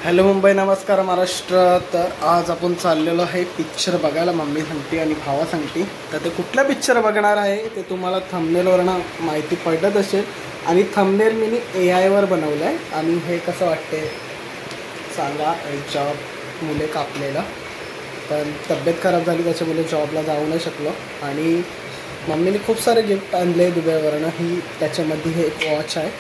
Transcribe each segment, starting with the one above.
Hello Mumbai, नमस्कार महाराष्ट्र. तर आज आपण चाललेलो आहे पिक्चर बघायला. मम्मी सांगते आणि भावा सांगते. तर ते कुठला पिक्चर बघणार आहे ते तुम्हाला थंबनेलवरनं माहिती पडत असेल. आणि थंबनेल मी AI वर बनवलं आहे. आणि हे कसं वाटते सांगा. जॉब मुले कापलेला, पण तब्येत खराब झाली त्याच्यामुळे जॉबला जाऊ नाही शकलो. आणि मम्मीने खूप सारे गिफ्ट आणले दुबईवरनं. ही त्याच्यामध्ये हे एक वॉच आहे.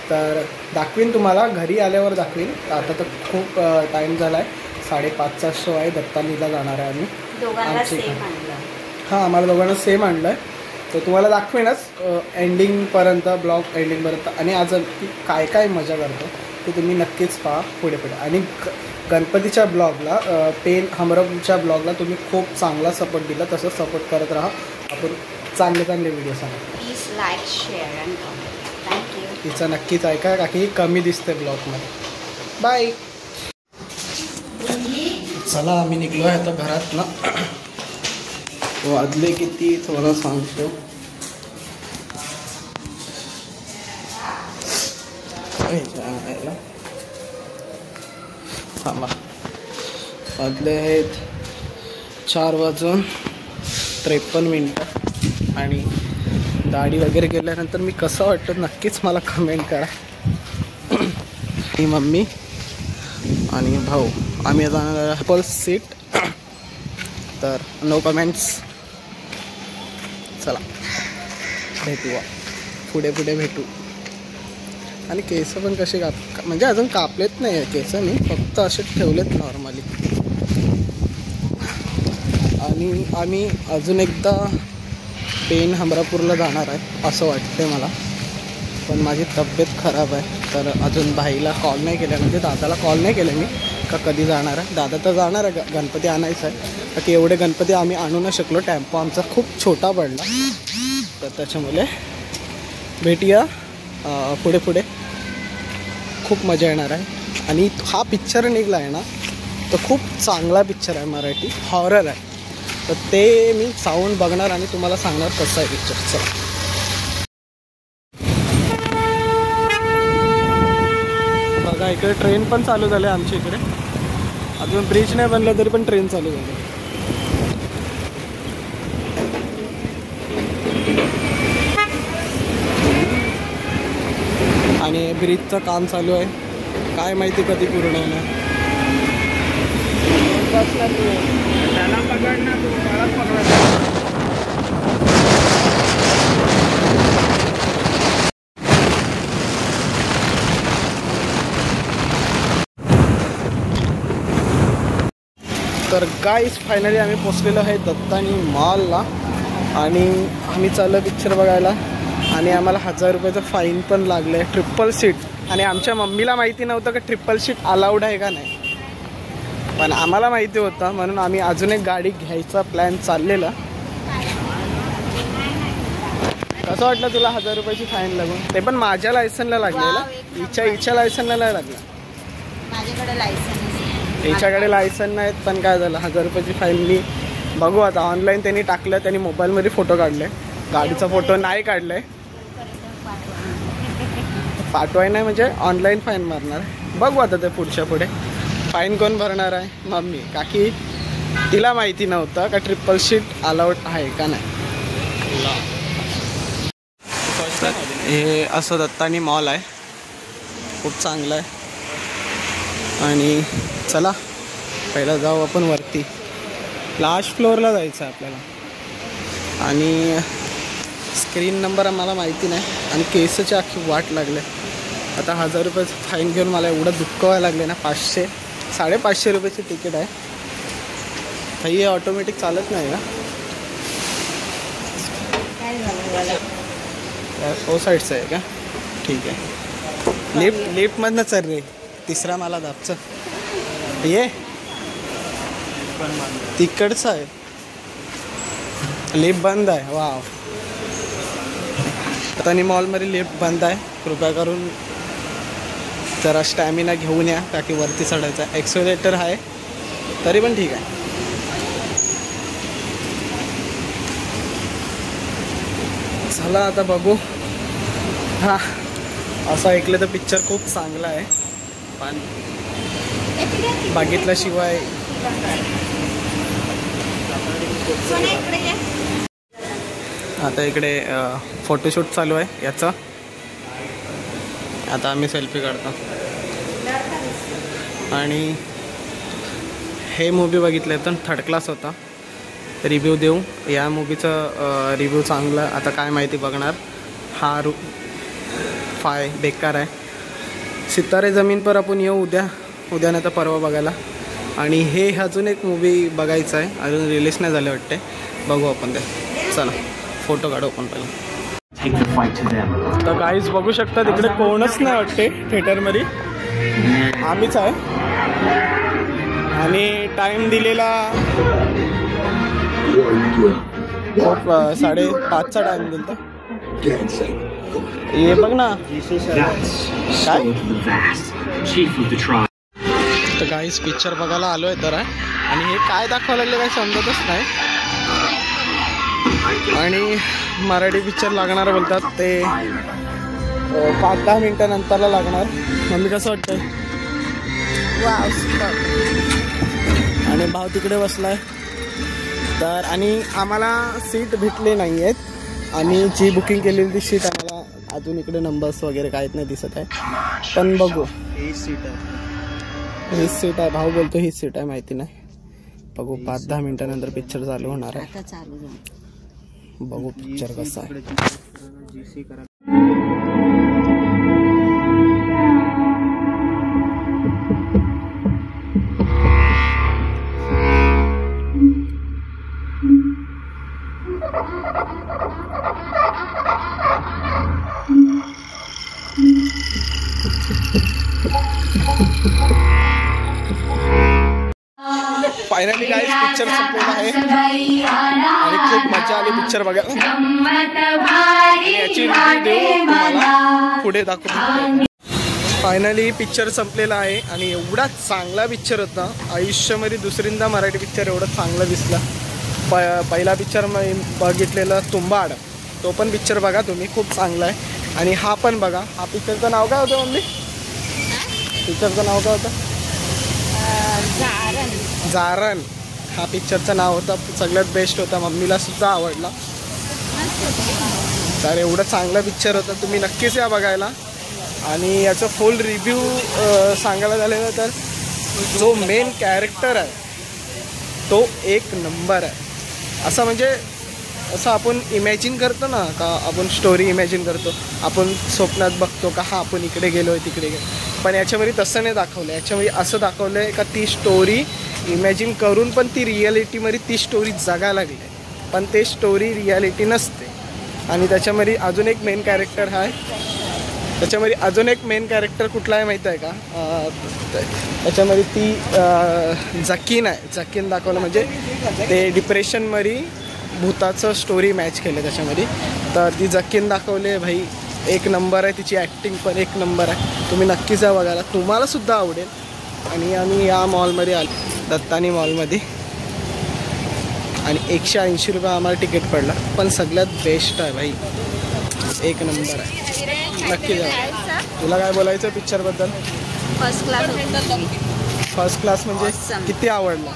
तर दाखवीन तुम्हाला, घरी आल्यावर दाखवीन. आता तर खूप टाईम झाला आहे. 5:30चा शो आहे. दत्तानीला जाणार आहे आम्ही. हां, आम्हाला दोघांना सेम आणलं आहे. तर तुम्हाला दाखवेनच एंडिंगपर्यंत, ब्लॉग एंडिंगपर्यंत. आणि आज काय काय मजा करतो ते तुम्ही नक्कीच पहा पुढे पुढे. आणि गणपतीच्या ब्लॉगला, पेन हमरमच्या ब्लॉगला तुम्ही खूप चांगला सपोर्ट दिला. तसंच सपोर्ट करत राहा. आपण चांगले चांगले व्हिडिओ सांगा. Please like, share and comment. Thank you. तिचं नक्कीच ऐका, का की कमी दिसते ब्लॉगमध्ये. बाय. चला आम्ही निघलो आहे आता घरात ना. वाजले किती थोडं सांगतो. थांबा. वाजले आहेत 4:53. आणि दाढी वगैरे केल्यानंतर मी कसं वाटतं नक्कीच मला कमेंट करा. ही मम्मी आणि भाऊ, आम्ही जाणार ट्रिपल सीट. तर नो कमेंट्स. चला भेटू, पुढे पुढे भेटू. आणि केस पण कसे म्हणजे अजून कापलेत नाही केस मी, फक्त असे ठेवलेत नॉर्मली. आणि आम्ही अजून एकदा पेन हमरापूरला जाणार आहे असं वाटते मला. पण माझी तब्येत खराब आहे. तर अजून भाईला कॉल नाही केला, म्हणजे दादाला कॉल नाही केला मी का कधी जाणार आहे. दादा तर जाणार आहे, गणपती आणायचं आहे. का की एवढे गणपती आम्ही आणू न शकलो. टेम्पो आमचा खूप छोटा पडला. तर त्याच्यामुळे भेटूया पुढे पुढे. खूप मजा येणार आहे. आणि हा पिक्चर निघला आहे ना, तो खूप चांगला पिक्चर आहे. मराठी हॉरर आहे. तर ते मी जाऊन बघणार आणि तुम्हाला सांगणार कसं आहे पिक्चर. चला. बघा इकडे ट्रेन पण चालू झाले आमच्या इकडे. अजून ब्रिज नाही बनलं तरी पण ट्रेन चालू झाली. आणि ब्रिजचं काम चालू आहे. काय माहिती कधी पूर्ण होणार. तर गाईस फायनली आम्ही पोचलेलो आहे दत्तानी मॉलला. आणि आम्ही चाललो पिक्चर बघायला. आणि आम्हाला 1000 रुपयाचं फाईन पण लागलं आहे. Triple seat. आणि आमच्या मम्मीला माहिती नव्हतं का ट्रिपल सीट अलाउड आहे का नाही, पण आम्हाला माहिती होतं. म्हणून आम्ही अजून एक गाडी घ्यायचा प्लॅन चाललेला. कसं वाटलं तुला 1000 रुपयाची फाईन लागून? ते पण माझ्या लायसनला लागलेलं. हिच्या लायसनला नाही लागलं. माझ्याकडे लायसन, हिच्याकडे लायसन नाहीत. पण काय झालं, 1000 रुपयाची फाईन. मी बघू आता ऑनलाईन त्यांनी टाकलं. त्यांनी मोबाईलमध्ये फोटो काढले. गाडीचा फोटो नाही काढलाय. पाठवाय नाही म्हणजे ऑनलाईन फाईन मारणार. बघू आता ते पुढच्या पुढे. फाईन कोण भरणार आहे? मम्मी. का की तिला माहिती नव्हतं का ट्रिपल सीट अलाउड आहे का नाही. हे असं दत्तानी मॉल आहे. खूप चांगलं आहे. आणि चला पहिला जाऊ आपण वरती. लास्ट फ्लोअरला जायचं आहे आपल्याला. आणि स्क्रीन नंबर आम्हाला माहिती नाही. आणि केसची अख्खी वाट लागले. आता 1000 रुपयाचं फाईन घेऊन मला एवढं दुःख व्हायला लागले ना. 500-550 रुपयाची तिकीट आहे. हे ऑटोमॅटिक चालत नाही का? ओ साईडचं आहे का? ठीक आहे. लिफ्टमधनं चल रे. तिसरा मला दाबचं ये. तिकडचं आहे. लिफ्ट बंद आहे. वाव. आता मॉलमध्ये लिफ्ट बंद आहे. कृपया करून जरा स्टॅमिना घेऊन या, का की वरती चढायचा. एक्सेलेटर आहे तरी पण ठीक आहे. चला आता बघू. हां, असं ऐकलं तर पिक्चर खूप चांगला आहे. पण बघितल्याशिवाय आता इकडे फोटोशूट चालू आहे याचा. आता आम्ही सेल्फी काढतो. आणि हे मूवी बघितलं तर थर्ड क्लास होता. रिव्ह्यू देऊ. या मूवीचं रिव्ह्यू चांगला आता काय माहिती बघणार. हा फाय बेकार आहे. सितारे जमीन पर आपण येऊ उद्या नाही तर परवा बघायला. आणि हे अजून एक मूवी बघायचा आहे, अजून रिलीज नाही झाले वाटते. बघू आपण ते. चला फोटो काढू आपण पहिला. तर काहीच बघू शकता तिकडे कोणच नाही वाटते थिएटरमध्ये. आम्हीच आहे. आणि टाईम दिलेला 5:30चा टाईम दिला. ये बघ ना काय. तर काहीच पिक्चर बघायला आलोय तर आणि हे काय दाखवायला लागले काही समजतच नाही. आणि मराठी पिक्चर लागणार बोलतात ते 5-10 मिनिटानंतरला लागणार. मम्मी कसं वाटतंय. आणि भाव तिकडे बसलाय तर. आणि आम्हाला सीट भेटले नाही आहेत. आणि जी बुकिंग केलेली ती सीट आम्हाला अजून इकडे नंबर्स वगैरे काहीच नाही दिसत आहे. पण बघू. हीच सीट आहे. भाऊ बोलतो हीच सीट आहे, माहिती नाही. बघू 5-10 मिनिटानंतर पिक्चर चालू होणार आहे. बघू पिक्चर कसा आहे. फायनली गाईज पिक्चर संपलेला आहे आणि खूप मजा आली पिक्चर बघायला. याची रिव्ह्यू देऊ तुम्हाला पुढे दाखवतो. फायनली पिक्चर संपलेला आहे आणि एवढा चांगला पिक्चर होता. आयुष्यामध्ये दुसऱ्यांदा मराठी पिक्चर एवढा चांगला दिसला. पहिला पिक्चर बघितलेला तुंबाड, तो पण पिक्चर बघा तुम्ही, खूप चांगला आहे. आणि हा पण बघा. हा पिक्चरचं नाव काय होतं मम्मी. पिक्चरचं नाव काय होतं. जारण. हा पिक्चरचं नाव होतं. सगळ्यात बेस्ट होता. मम्मीला सुद्धा आवडला. तर एवढं चांगला पिक्चर होता. तुम्ही नक्कीच या बघायला. आणि याचं फुल रिव्ह्यू सांगायला झालेलं तर जो मेन कॅरेक्टर आहे तो एक नंबर आहे. असं म्हणजे असं आपण इमॅजिन करतो ना का, आपण स्टोरी इमॅजिन करतो, आपण स्वप्नात बघतो का हा आपण इकडे गेलो आहे तिकडे गेलो. पण याच्यामध्ये तसं नाही दाखवलं. याच्यामध्ये असं दाखवलं आहे का ती स्टोरी इमॅजिन करून पण ती रिॲलिटीमध्ये ती स्टोरी जगायला लागली आहे. पण ते स्टोरी रिॲलिटी नसते. आणि त्याच्यामध्ये अजून एक मेन कॅरेक्टर आहे. त्याच्यामध्ये अजून एक मेन कॅरेक्टर कुठला आहे माहीत आहे का. त्याच्यामध्ये ती जकीन आहे. जकीन दाखवलं म्हणजे ते डिप्रेशनमध्ये भूताचं स्टोरी मॅच केलं त्याच्यामध्ये. तर ती जकीन दाखवले भाई, एक नंबर आहे. तिची ॲक्टिंग पण एक नंबर आहे. तुम्ही नक्कीच जा बघायला, तुम्हालासुद्धा आवडेल. आणि आम्ही या मॉलमध्ये आलो, दत्तानी मॉलमध्ये. आणि 180 रुपये आम्हाला तिकीट पडला. पण सगळ्यात बेस्ट आहे भाई, एक नंबर आहे. नक्की जा. तुला काय बोलायचं पिक्चरबद्दल. First class. फर्स्ट क्लास म्हणजे किती आवडला.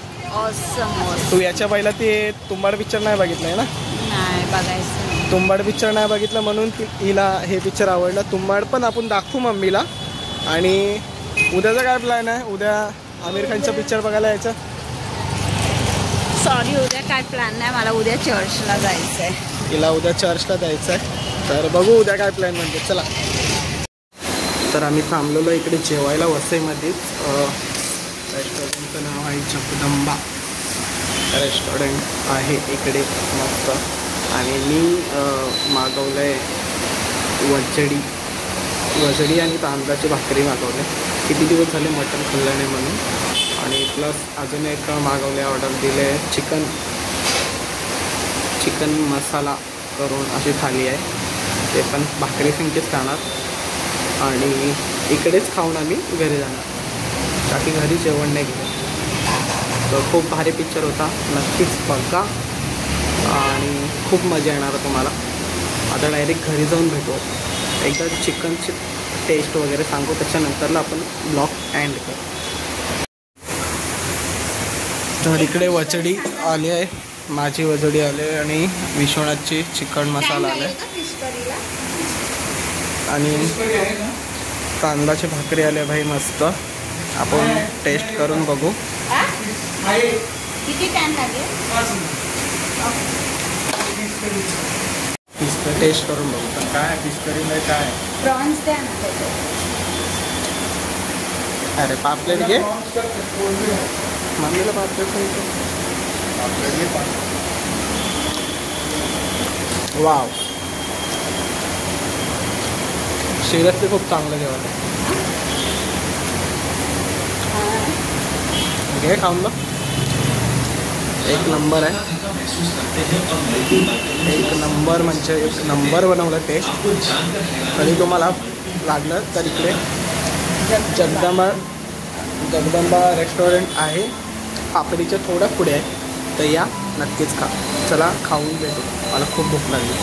तू याच्या पहिला ते तुंबाड पिक्चर नाही बघितलं आहे ना. नाही बघायचं. तुंबाड पिक्चर नाही बघितलं म्हणून हिला हे पिक्चर आवडलं. तुंबाड पण आपण दाखवू मम्मीला. आणि उद्याचा काय प्लॅन आहे. उद्या आमिर खानचा पिक्चर बघायला यायचं. सॉरी उद्या काय प्लॅन नाही. मला उद्या चर्चला जायचं आहे. हिला उद्या चर्चला जायचं आहे. तर बघू उद्या काय प्लॅन म्हणते. चला. तर आम्ही थांबलेलो इकडे जेवायला वसईमध्येच. रेस्टॉरंटचं नाव आहे जगदंबा रेस्टॉरंट आहे इकडे मस्त. आणि मी मागवलं आहे वजडी आणि तांदळाची भाकरी मागवले. किती दिवस झाले मटण खाल्लं नाही म्हणून. आणि प्लस अजून एक मागवले, ऑर्डर दिले चिकन मसाला करून अशी थाली आहे. ते पण भाकरी संख्येच खाणार. आणि इकडेच खाऊन आम्ही घरी जाणार, बाकी घरी जेवण नाही गेलं. तर खूप भारी पिक्चर होता. नक्कीच बघा आणि खूप मजा येणार तुम्हाला. आता डायरेक्ट घरी जाऊन भेटू. एकदा चिकनची टेस्ट वगैरे सांगू, त्याच्यानंतरला आपण ब्लॉग एंड करू. तर इकडे वचडी आली आहे, माझी वचडी आली आहे आणि विश्वनाथची चिकन मसाला आला आहे आणि तांदळाची भाकरी आली आहे भाई मस्त. आपण टेस्ट करून बघू. किती टाइम लागेल? टेस्ट करून बघू. पण काय फिश करीमध्ये काय प्रॉन्स द्या ना. अरे पापलेट घे, मम्मीला पापलेट वाव, सिरियसली खूप चांगलं जेवण आहे. घे खाऊन बघ, एक नंबर आहे. एक नंबर म्हणजे एक नंबर बनवलं टेस्ट. तरी तुम्हाला लागलं तर इकडे जगदंबा रेस्टॉरंट आहे, पापडीच्या थोडं पुढे आहे, तर या नक्कीच खा. चला खाऊन भेटू, मला खूप भूक लागली.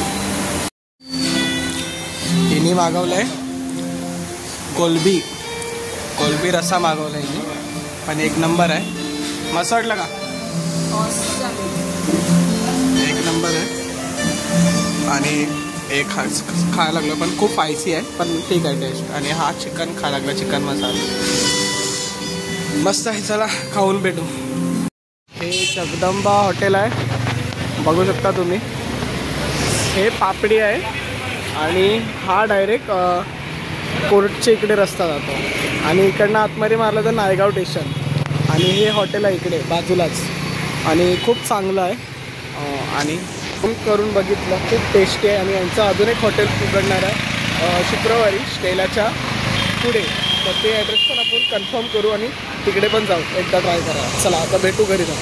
तिने मागवलं आहे कोलबी रस्सा मागवला आहे, पण एक नंबर आहे. मस्त वाटलं का? एक नंबर आहे. आणि एक खायला लागलो, पण खूप स्पायसी आहे, पण ठीक आहे टेस्ट. आणि हा चिकन खायला लागला, चिकन मसाला मस्त आहे. चला खाऊन भेटू. हे जगदंबा हॉटेल आहे, बघू शकता तुम्ही. हे पापडी आहे आणि हा डायरेक्ट कोर्टच्या इकडे रस्ता जातो आणि इकडनं आतमध्ये मारलं तर नायगाव स्टेशन. आणि हे हॉटेल आहे इकडे बाजूलाच आणि खूप चांगलं आहे. आणि करून बघितलं, खूप टेस्टी आहे. आणि यांचं अजून एक हॉटेल उघडणार आहे शुक्रवारी स्टेलाच्या पुढे, तर ते ॲड्रेस पण आपण कन्फर्म करू आणि तिकडे पण जाऊ, एकदा ट्राय करा. चला आता भेटू घरी जाऊ.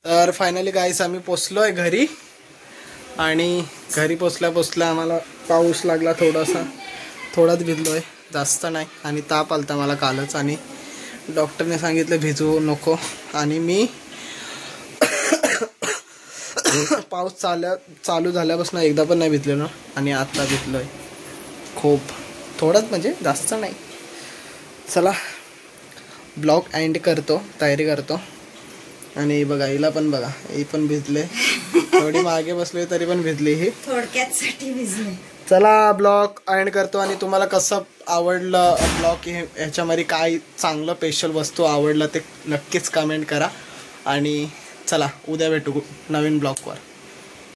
तर फायनली गाईस आम्ही पोचलो आहे घरी. आणि घरी पोचल्या आम्हाला पाऊस लागला, थोडाच भिजलो आहे, जास्त नाही. आणि ताप आलता मला कालच आणि डॉक्टरने सांगितलं भिजू नको. आणि मी पाऊस चालू झाल्यापासून एकदा पण नाही भिजलेलो आणि आता भिजलो आहे खूप, थोडंच म्हणजे जास्त नाही. चला ब्लॉग एंड करतो, तयारी करतो. आणि बघा हिला पण बघा, ही पण भिजले, थोडी मागे बसली तरी पण भिजली, ही थोडक्यासाठी भिजले. चला ब्लॉग एंड करतो. आणि तुम्हाला कसं आवडलं ब्लॉग, ह्याच्यामध्ये काय चांगलं स्पेशल वस्तू आवडलं ते नक्कीच कमेंट करा. आणि चला उद्या भेटू नवीन ब्लॉगवर.